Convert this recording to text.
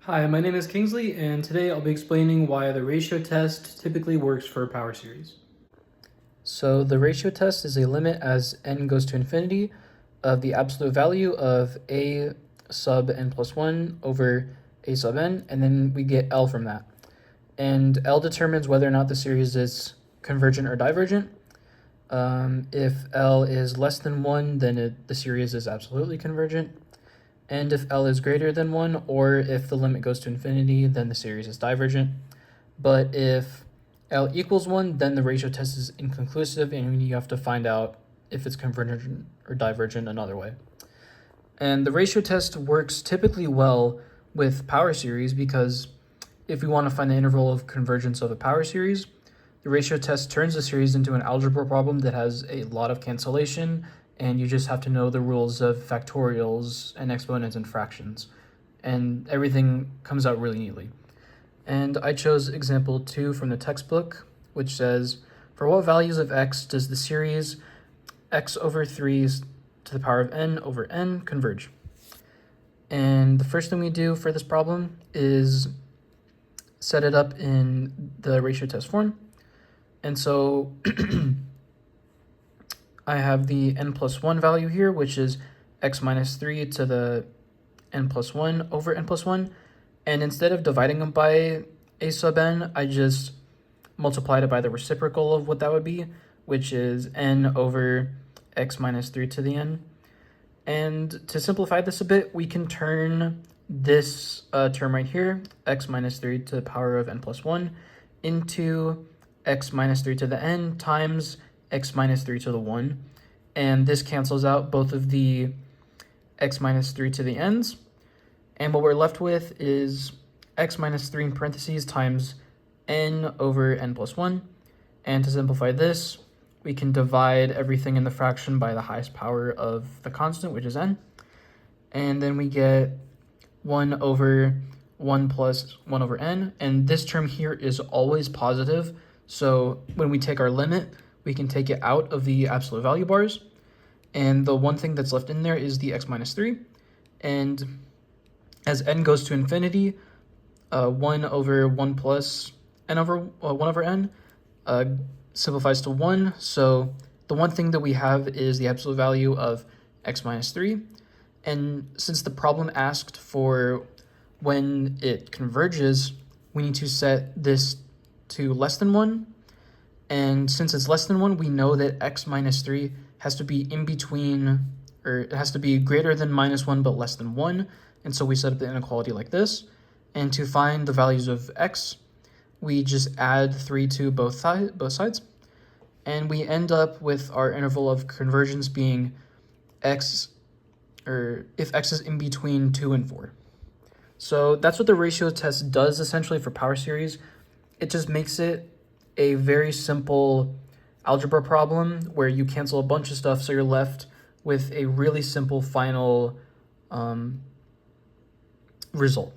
Hi, my name is Kingsley, and today I'll be explaining why the ratio test typically works for power series. So the ratio test is a limit as n goes to infinity of the absolute value of a sub n plus 1 over a sub n, and then we get L from that. And L determines whether or not the series is convergent or divergent. If L is less than 1, then the series is absolutely convergent. And if L is greater than 1, or if the limit goes to infinity, then the series is divergent. But if L equals 1, then the ratio test is inconclusive, and you have to find out if it's convergent or divergent another way. And the ratio test works typically well with power series because if we want to find the interval of convergence of a power series, the ratio test turns the series into an algebra problem that has a lot of cancellation, and you just have to know the rules of factorials and exponents and fractions, and everything comes out really neatly. And I chose example 2 from the textbook, which says, for what values of x does the series x over 3 to the power of n over n converge? And the first thing we do for this problem is set it up in the ratio test form. And so I have the n plus 1 value here, which is x minus 3 to the n plus 1 over n plus 1. And instead of dividing them by a sub n, I just multiplied it by the reciprocal of what that would be, which is n over x minus 3 to the n. And to simplify this a bit, we can turn this term right here, x minus 3 to the power of n plus 1, into x minus 3 to the n times x minus 3 to the 1. And this cancels out both of the x minus 3 to the n's. And what we're left with is x minus 3 in parentheses times n over n plus 1. And to simplify this, we can divide everything in the fraction by the highest power of the constant, which is n. And then we get 1 over 1 plus 1 over n. And this term here is always positive. So when we take our limit, we can take it out of the absolute value bars. And the one thing that's left in there is the x minus 3. And as n goes to infinity, 1 over 1 plus n over 1 over n simplifies to 1. So the one thing that we have is the absolute value of x minus 3. And since the problem asked for when it converges, we need to set this to less than 1. And since it's less than 1, we know that x minus 3 has to be in between, or it has to be greater than minus 1 but less than 1. And so we set up the inequality like this. And to find the values of x, we just add 3 to both sides. And we end up with our interval of convergence being x, or if x is in between 2 and 4. So that's what the ratio test does essentially for power series. It just makes it a very simple algebra problem where you cancel a bunch of stuff, so you're left with a really simple final result.